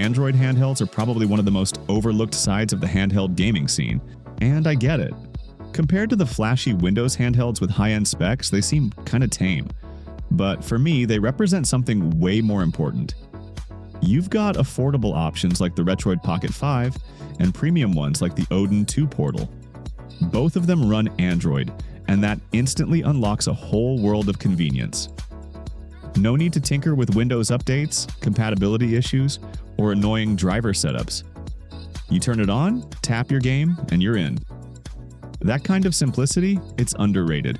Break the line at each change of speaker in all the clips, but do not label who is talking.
Android handhelds are probably one of the most overlooked sides of the handheld gaming scene, and I get it. Compared to the flashy Windows handhelds with high-end specs, they seem kinda tame. But for me, they represent something way more important. You've got affordable options like the Retroid Pocket 5 and premium ones like the Odin 2 Portal. Both of them run Android, and that instantly unlocks a whole world of convenience. No need to tinker with Windows updates, compatibility issues, or annoying driver setups. You turn it on, tap your game, and you're in. That kind of simplicity, it's underrated.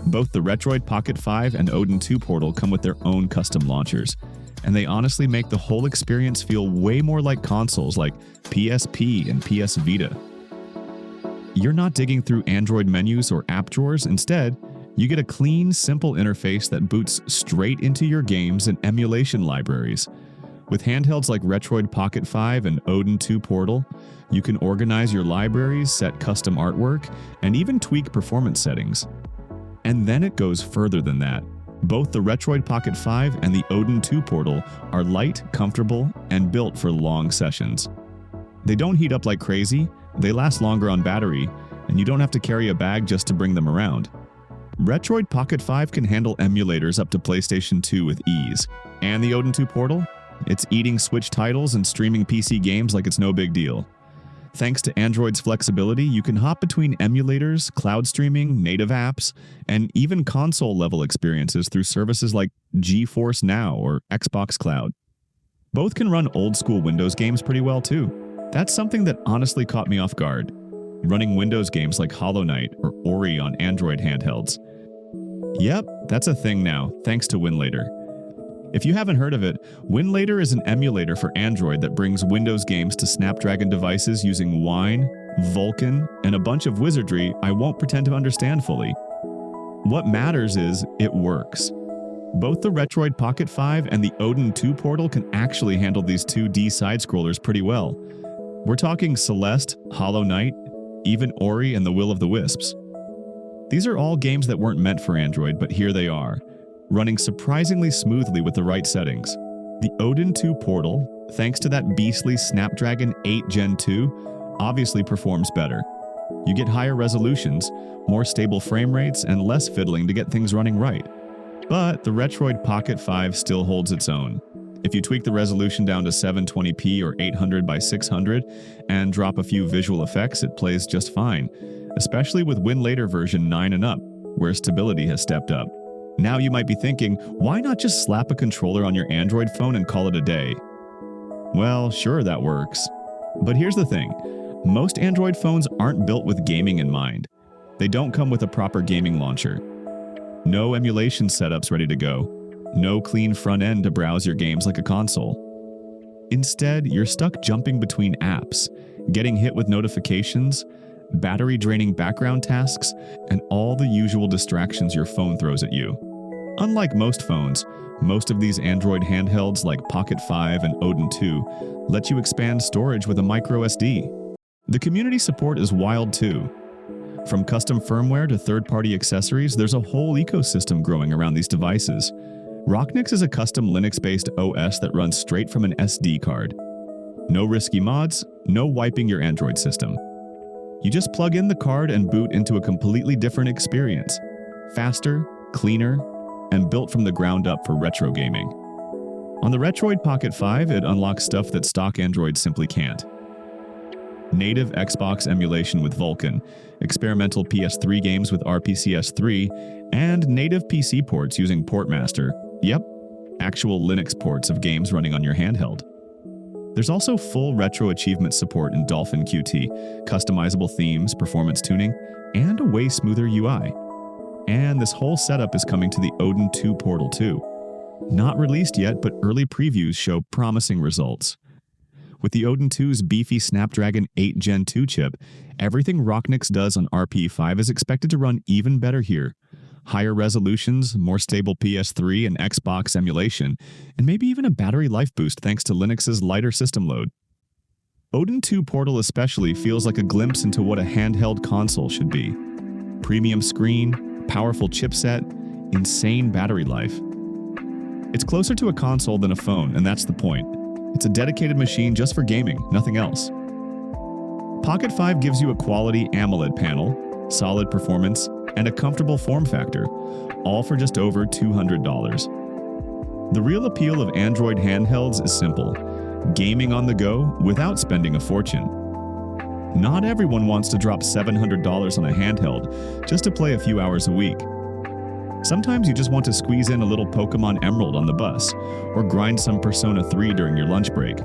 Both the Retroid Pocket 5 and Odin 2 Portal come with their own custom launchers, and they honestly make the whole experience feel way more like consoles like PSP and PS Vita. You're not digging through Android menus or app drawers. Instead, you get a clean, simple interface that boots straight into your games and emulation libraries. With handhelds like Retroid Pocket 5 and Odin 2 Portal, you can organize your libraries, set custom artwork, and even tweak performance settings. And then it goes further than that. Both the Retroid Pocket 5 and the Odin 2 Portal are light, comfortable, and built for long sessions. They don't heat up like crazy, they last longer on battery, and you don't have to carry a bag just to bring them around. Retroid Pocket 5 can handle emulators up to PlayStation 2 with ease, and the Odin 2 Portal? It's eating Switch titles and streaming PC games like it's no big deal. Thanks to Android's flexibility, you can hop between emulators, cloud streaming, native apps, and even console-level experiences through services like GeForce Now or Xbox Cloud. Both can run old-school Windows games pretty well too. That's something that honestly caught me off guard. Running Windows games like Hollow Knight or Ori on Android handhelds. Yep, that's a thing now, thanks to Winlator. If you haven't heard of it, Winlator is an emulator for Android that brings Windows games to Snapdragon devices using Wine, Vulkan, and a bunch of wizardry I won't pretend to understand fully. What matters is it works. Both the Retroid Pocket 5 and the Odin 2 Portal can actually handle these 2D side-scrollers pretty well. We're talking Celeste, Hollow Knight, even Ori and the Will of the Wisps. These are all games that weren't meant for Android, but here they are, running surprisingly smoothly with the right settings. The Odin 2 Portal, thanks to that beastly Snapdragon 8 Gen 2, obviously performs better. You get higher resolutions, more stable frame rates, and less fiddling to get things running right. But the Retroid Pocket 5 still holds its own. If you tweak the resolution down to 720p or 800 by 600 and drop a few visual effects, it plays just fine, especially with Winlator version 9 and up, where stability has stepped up. Now you might be thinking, why not just slap a controller on your Android phone and call it a day? Well, sure, that works. But here's the thing, most Android phones aren't built with gaming in mind. They don't come with a proper gaming launcher. No emulation setups ready to go. No clean front end to browse your games like a console. Instead, you're stuck jumping between apps, getting hit with notifications, battery-draining background tasks, and all the usual distractions your phone throws at you. Unlike most phones, most of these Android handhelds like Pocket 5 and Odin 2 let you expand storage with a microSD. The community support is wild too. From custom firmware to third-party accessories, there's a whole ecosystem growing around these devices. Rocknix is a custom Linux-based OS that runs straight from an SD card. No risky mods, no wiping your Android system. You just plug in the card and boot into a completely different experience. Faster, cleaner, and built from the ground up for retro gaming. On the Retroid Pocket 5, it unlocks stuff that stock Androids simply can't. Native Xbox emulation with Vulkan, experimental PS3 games with RPCS3, and native PC ports using Portmaster. Yep, actual Linux ports of games running on your handheld. There's also full retro achievement support in Dolphin Qt, customizable themes, performance tuning, and a way smoother UI. And this whole setup is coming to the Odin 2 Portal too. Not released yet, but early previews show promising results. With the Odin 2's beefy Snapdragon 8 Gen 2 chip, everything Rocknix does on RP5 is expected to run even better here. Higher resolutions, more stable PS3 and Xbox emulation, and maybe even a battery life boost thanks to Linux's lighter system load. Odin 2 Portal especially feels like a glimpse into what a handheld console should be. Premium screen, powerful chipset, insane battery life. It's closer to a console than a phone, and that's the point. It's a dedicated machine just for gaming, nothing else. Pocket 5 gives you a quality AMOLED panel, solid performance, and a comfortable form factor, all for just over $200. The real appeal of Android handhelds is simple: gaming on the go without spending a fortune. Not everyone wants to drop $700 on a handheld just to play a few hours a week. Sometimes you just want to squeeze in a little Pokemon Emerald on the bus, or grind some Persona 3 during your lunch break.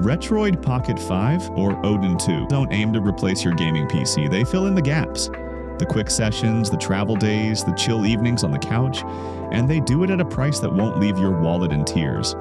Retroid Pocket 5 or Odin 2 don't aim to replace your gaming PC, they fill in the gaps. The quick sessions, the travel days, the chill evenings on the couch, and they do it at a price that won't leave your wallet in tears.